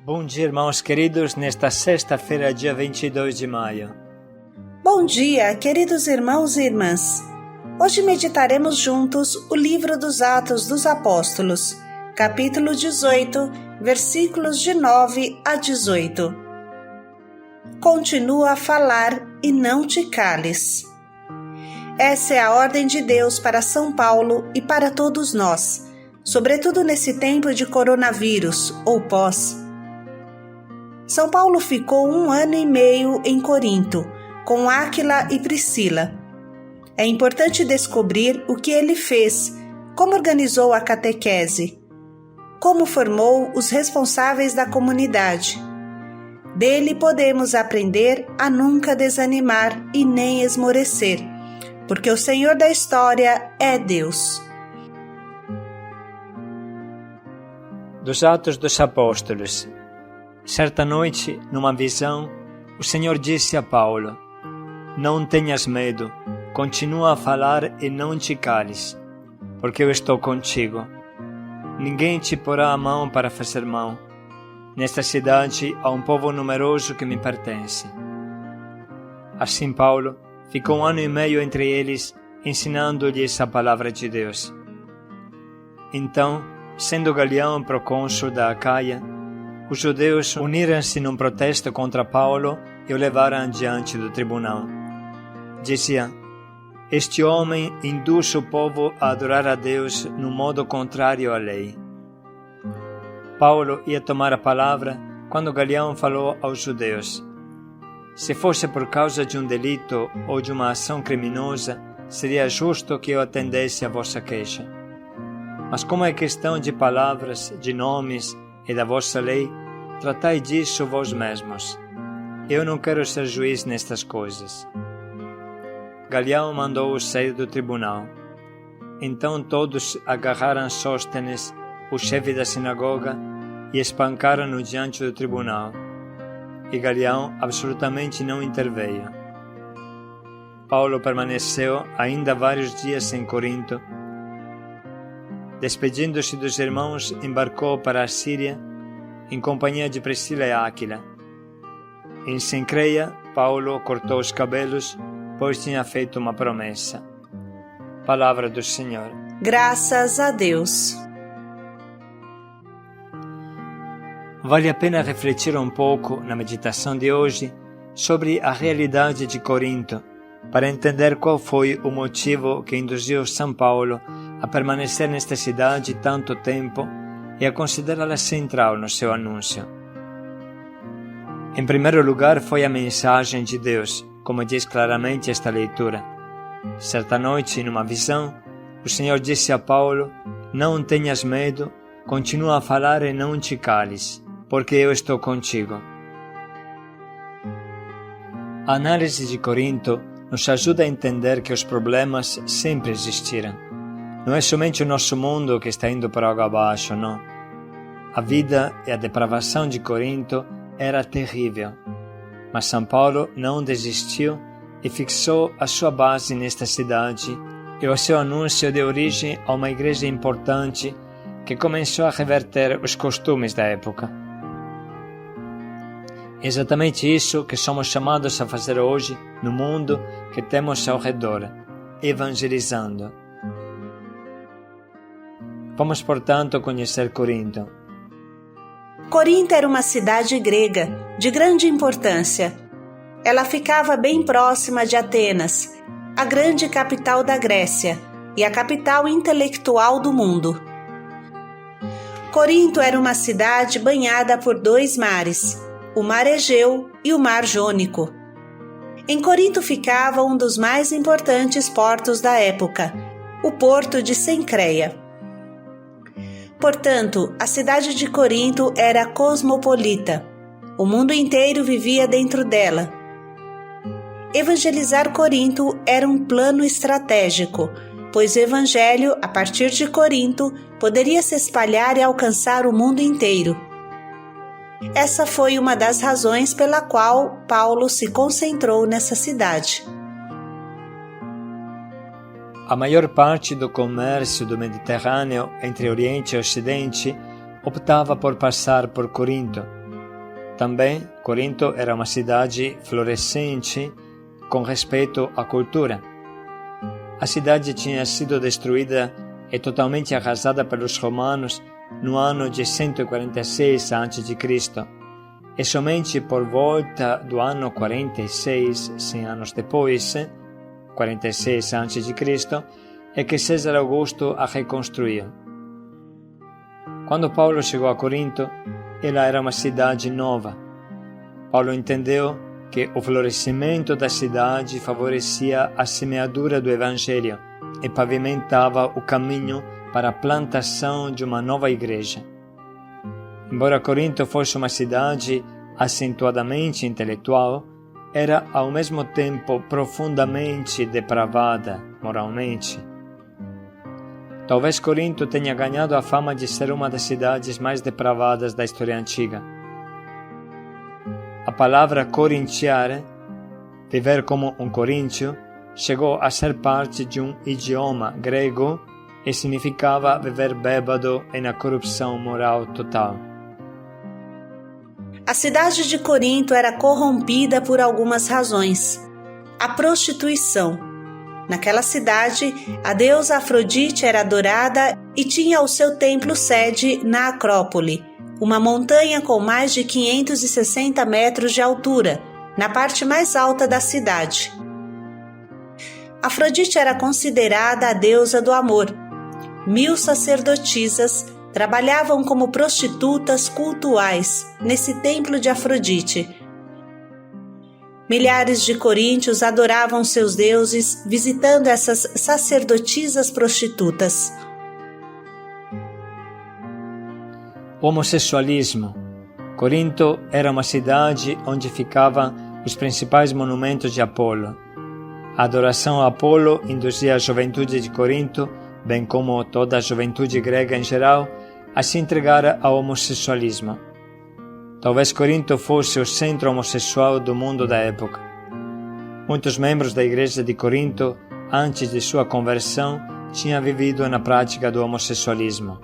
Bom dia, irmãos queridos, nesta sexta-feira, dia 22 de maio. Bom dia, queridos irmãos e irmãs. Hoje meditaremos juntos o livro dos Atos dos Apóstolos, capítulo 18, versículos de 9 a 18. Continua a falar e não te cales. Essa é a ordem de Deus para São Paulo e para todos nós, sobretudo nesse tempo de coronavírus ou pós. São Paulo ficou 1 ano e meio em Corinto, com Áquila e Priscila. É importante descobrir o que ele fez, como organizou a catequese, como formou os responsáveis da comunidade. Dele podemos aprender a nunca desanimar e nem esmorecer, porque o Senhor da história é Deus. Dos Atos dos Apóstolos. Certa noite, numa visão, o Senhor disse a Paulo: Não tenhas medo, continua a falar e não te cales, porque eu estou contigo. Ninguém te porá a mão para fazer mal. Nesta cidade há um povo numeroso que me pertence. Assim Paulo ficou 1 ano e meio entre eles, ensinando-lhes a palavra de Deus. Então, sendo Galião procônsul da Acaia, os judeus uniram-se num protesto contra Paulo e o levaram diante do tribunal. Diziam: Este homem induz o povo a adorar a Deus num modo contrário à lei. Paulo ia tomar a palavra quando Galião falou aos judeus: Se fosse por causa de um delito ou de uma ação criminosa, seria justo que eu atendesse a vossa queixa. Mas como é questão de palavras, de nomes e da vossa lei, tratai disso vós mesmos. Eu não quero ser juiz nestas coisas. Galião mandou-os sair do tribunal. Então todos agarraram Sóstenes, o chefe da sinagoga, e espancaram-no diante do tribunal. E Galião absolutamente não interveio. Paulo permaneceu ainda vários dias em Corinto. Despedindo-se dos irmãos, embarcou para a Síria, em companhia de Priscila e Áquila. Em Cencreia, Paulo cortou os cabelos, pois tinha feito uma promessa. Palavra do Senhor. Graças a Deus. Vale a pena refletir um pouco, na meditação de hoje, sobre a realidade de Corinto, para entender qual foi o motivo que induziu São Paulo a permanecer nesta cidade tanto tempo e a considerá-la central no seu anúncio. Em primeiro lugar, foi a mensagem de Deus, como diz claramente esta leitura. Certa noite, numa visão, o Senhor disse a Paulo: Não tenhas medo, continua a falar e não te cales, porque eu estou contigo. A análise de Corinto nos ajuda a entender que os problemas sempre existiram. Não é somente o nosso mundo que está indo para água abaixo, não. A vida e a depravação de Corinto era terrível, mas São Paulo não desistiu e fixou a sua base nesta cidade e o seu anúncio deu origem a uma igreja importante que começou a reverter os costumes da época. É exatamente isso que somos chamados a fazer hoje no mundo que temos ao redor, evangelizando. Vamos, portanto, conhecer Corinto. Corinto era uma cidade grega de grande importância. Ela ficava bem próxima de Atenas, a grande capital da Grécia e a capital intelectual do mundo. Corinto era uma cidade banhada por 2 mares, o Mar Egeu e o Mar Jônico. Em Corinto ficava um dos mais importantes portos da época, o porto de Cencreia. Portanto, a cidade de Corinto era cosmopolita. O mundo inteiro vivia dentro dela. Evangelizar Corinto era um plano estratégico, pois o evangelho, a partir de Corinto, poderia se espalhar e alcançar o mundo inteiro. Essa foi uma das razões pela qual Paulo se concentrou nessa cidade. A maior parte do comércio do Mediterrâneo entre Oriente e Ocidente optava por passar por Corinto, também Corinto era uma cidade florescente com respeito à cultura. A cidade tinha sido destruída e totalmente arrasada pelos romanos no ano de 146 a.C. e somente por volta do ano 46, 100 anos depois, 46 a.C., é que César Augusto a reconstruiu. Quando Paulo chegou a Corinto, ela era uma cidade nova. Paulo entendeu que o florescimento da cidade favorecia a semeadura do Evangelho e pavimentava o caminho para a plantação de uma nova igreja. Embora Corinto fosse uma cidade acentuadamente intelectual, era ao mesmo tempo profundamente depravada moralmente. Talvez Corinto tenha ganhado a fama de ser uma das cidades mais depravadas da história antiga. A palavra corintiare, viver como um coríntio, chegou a ser parte de um idioma grego e significava viver bêbado e na corrupção moral total. A cidade de Corinto era corrompida por algumas razões. A prostituição. Naquela cidade, a deusa Afrodite era adorada e tinha o seu templo sede na Acrópole, uma montanha com mais de 560 metros de altura, na parte mais alta da cidade. Afrodite era considerada a deusa do amor. 1000 sacerdotisas trabalhavam como prostitutas cultuais nesse templo de Afrodite. Milhares de coríntios adoravam seus deuses visitando essas sacerdotisas prostitutas. Homossexualismo. Corinto era uma cidade onde ficavam os principais monumentos de Apolo. A adoração a Apolo induzia a juventude de Corinto, bem como toda a juventude grega em geral, a se entregar ao homossexualismo. Talvez Corinto fosse o centro homossexual do mundo da época. Muitos membros da igreja de Corinto, antes de sua conversão, tinham vivido na prática do homossexualismo,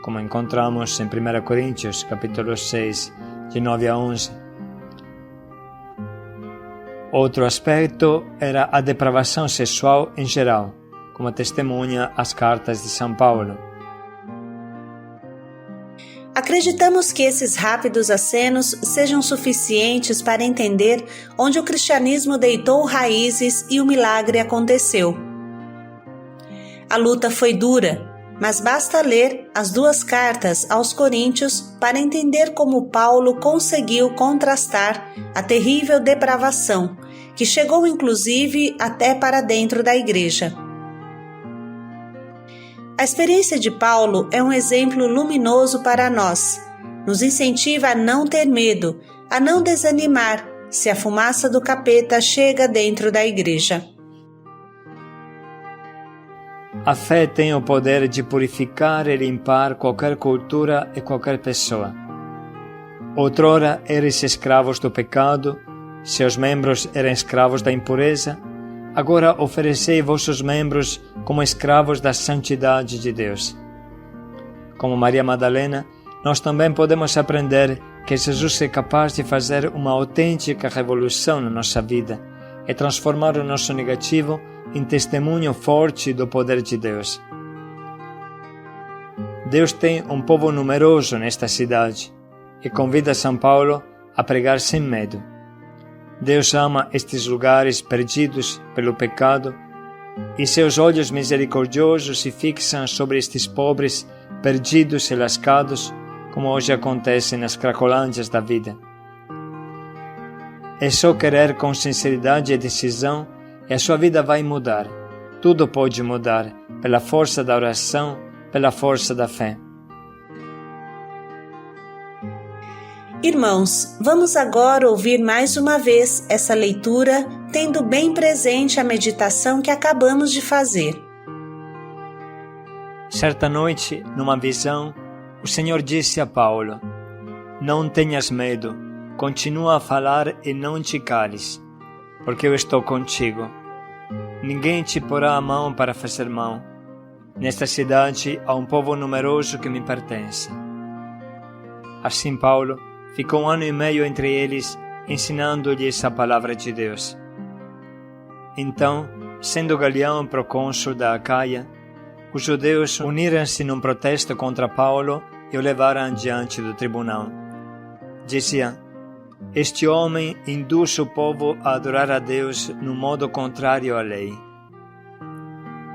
como encontramos em 1 Coríntios, capítulo 6, de 9 a 11. Outro aspecto era a depravação sexual em geral, como testemunha as cartas de São Paulo. Acreditamos que esses rápidos acenos sejam suficientes para entender onde o cristianismo deitou raízes e o milagre aconteceu. A luta foi dura, mas basta ler as 2 cartas aos Coríntios para entender como Paulo conseguiu contrastar a terrível depravação, que chegou inclusive até para dentro da igreja. A experiência de Paulo é um exemplo luminoso para nós. Nos incentiva a não ter medo, a não desanimar se a fumaça do capeta chega dentro da igreja. A fé tem o poder de purificar e limpar qualquer cultura e qualquer pessoa. Outrora eres escravos do pecado, seus membros eram escravos da impureza, agora oferecei vossos membros como escravos da santidade de Deus. Como Maria Madalena, nós também podemos aprender que Jesus é capaz de fazer uma autêntica revolução na nossa vida e transformar o nosso negativo em testemunho forte do poder de Deus. Deus tem um povo numeroso nesta cidade e convida São Paulo a pregar sem medo. Deus ama estes lugares perdidos pelo pecado e seus olhos misericordiosos se fixam sobre estes pobres perdidos e lascados, como hoje acontece nas cracolândias da vida. É só querer com sinceridade e decisão e a sua vida vai mudar. Tudo pode mudar pela força da oração, pela força da fé. Irmãos, vamos agora ouvir mais uma vez essa leitura, tendo bem presente a meditação que acabamos de fazer. Certa noite, numa visão, o Senhor disse a Paulo: Não tenhas medo, continua a falar e não te cales, porque eu estou contigo. Ninguém te porá a mão para fazer mal. Nesta cidade há um povo numeroso que me pertence. Assim Paulo ficou 1 ano e meio entre eles, ensinando-lhes a palavra de Deus. Então, sendo Galião procônsul da Acaia, os judeus uniram-se num protesto contra Paulo e o levaram diante do tribunal. Diziam: este homem induz o povo a adorar a Deus num modo contrário à lei.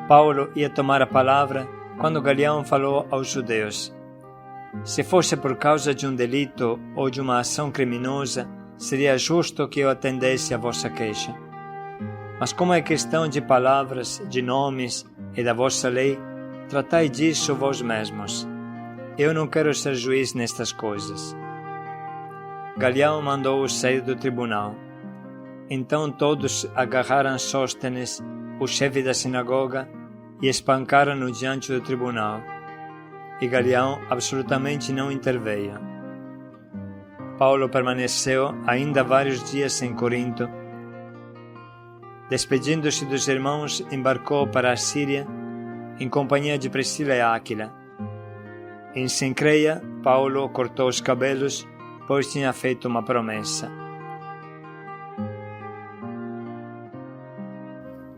Paulo ia tomar a palavra quando Galião falou aos judeus: se fosse por causa de um delito ou de uma ação criminosa, seria justo que eu atendesse a vossa queixa. Mas como é questão de palavras, de nomes e da vossa lei, tratai disso vós mesmos. Eu não quero ser juiz nestas coisas. Galião mandou-os sair do tribunal. Então todos agarraram Sóstenes, o chefe da sinagoga, e espancaram-no diante do tribunal. E Galião absolutamente não interveio. Paulo permaneceu ainda vários dias em Corinto. Despedindo-se dos irmãos, embarcou para a Síria, em companhia de Priscila e Áquila. Em Cencreia, Paulo cortou os cabelos, pois tinha feito uma promessa.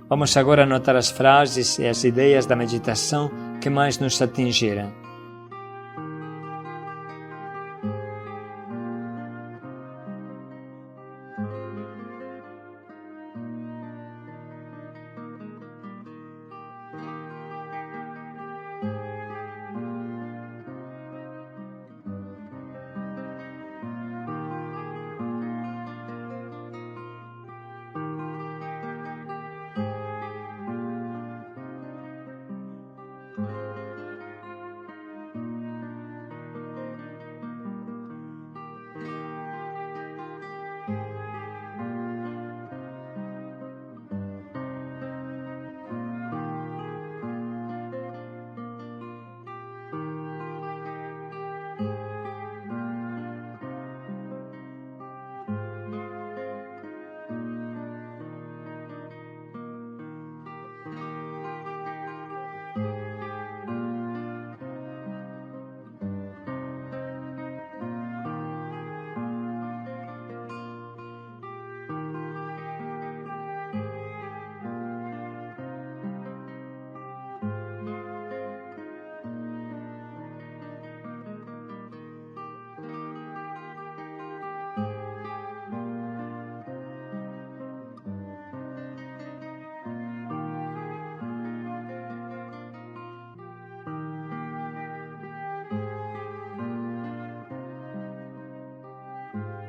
Vamos agora anotar as frases e as ideias da meditação que mais nos atingiram.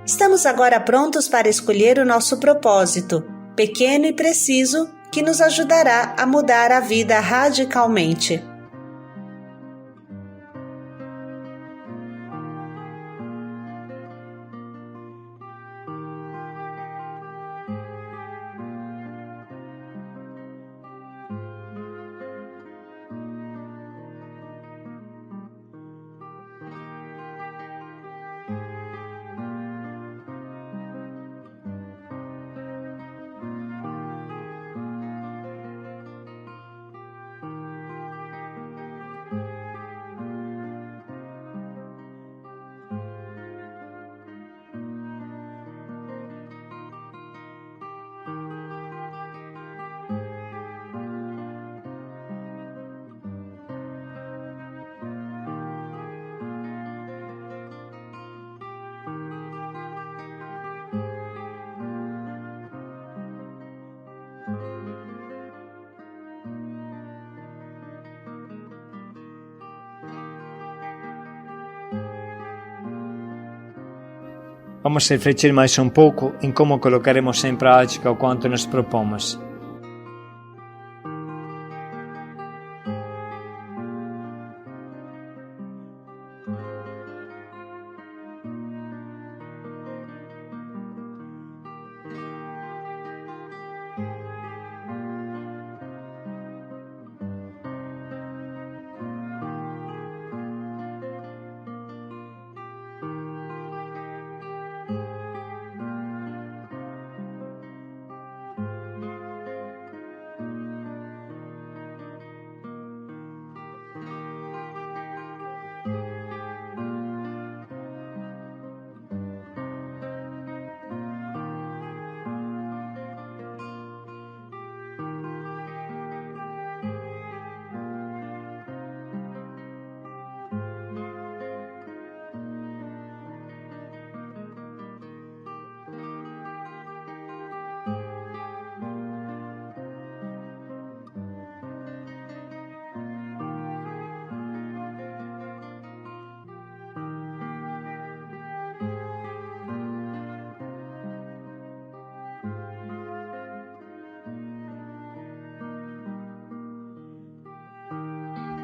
Estamos agora prontos para escolher o nosso propósito, pequeno e preciso, que nos ajudará a mudar a vida radicalmente. Vamos refletir mais um pouco em como colocaremos em prática o quanto nos propomos.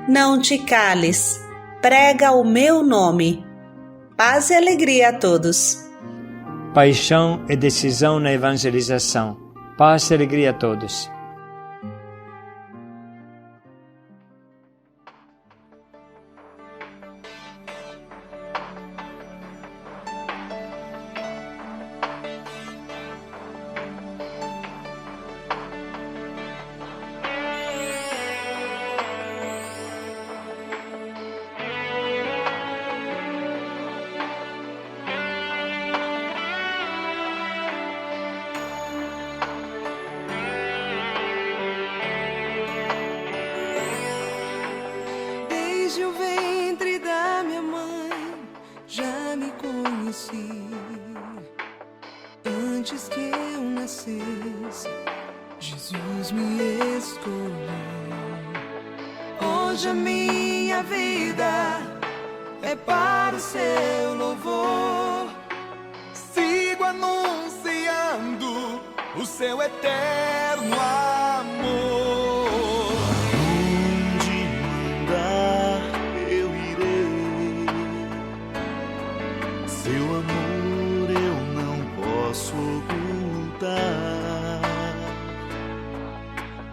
Não te cales, prega o meu nome. Paz e alegria a todos. Paixão e decisão na evangelização. Paz e alegria a todos. Desde o ventre da minha mãe já me conheci. Antes que eu nascesse, Jesus me escolheu. Hoje a minha vida é para o seu louvor. Sigo anunciando o seu eterno amor. Seu amor eu não posso ocultar.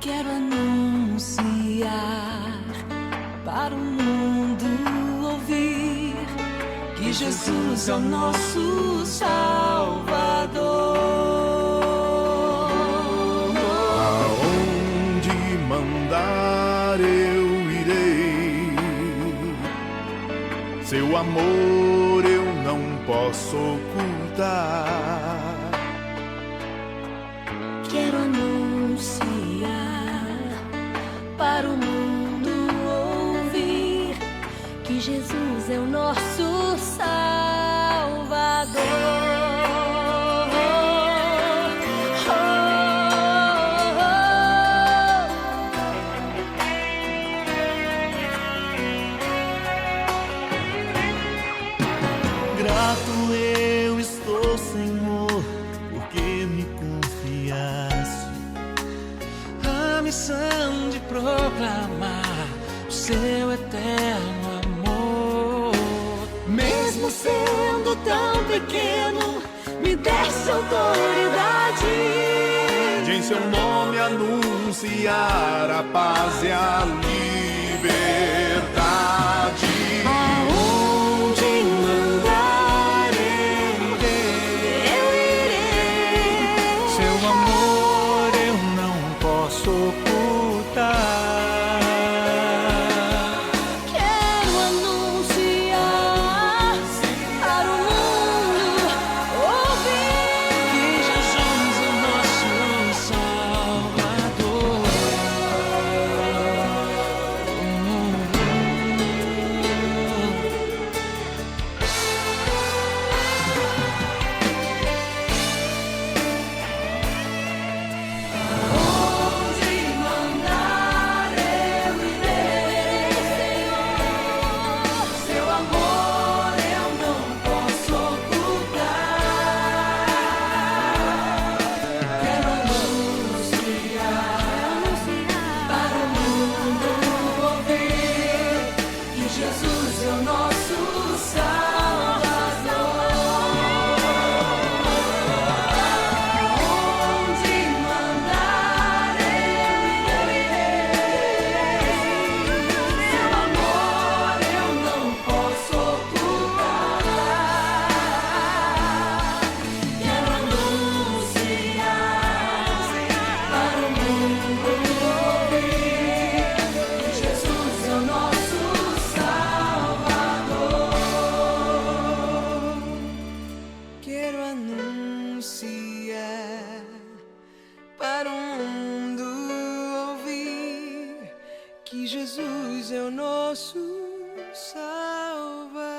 Quero anunciar para o mundo ouvir que Jesus é o nosso Salvador. Aonde mandar eu irei. Seu amor eu não posso ocultar. Quero anunciar para o mundo ouvir que Jesus é o nosso Salvador. Grato eu estou, Senhor, porque me confiaste A missão de proclamar o seu eterno amor. Mesmo sendo tão pequeno, me desse autoridade de em seu nome anunciar a paz e a liberdade. aonde mandar eu irei. Seu amor eu não posso ocultar. Quero anunciar para o mundo ouvir que Jesus é o nosso Salvador. Onde mandar eu irei, Senhor. Seu amor eu não posso ocultar. Quero anunciar para o mundo ouvir que Jesus é o nosso Salvador. Onde mandar eu irei. Seu amor eu não posso ocultar. Quero anunciar para o mundo ouvir que Jesus é o nosso Salvador. Quero anunciar para o mundo ouvir que Jesus é o nosso Salvador.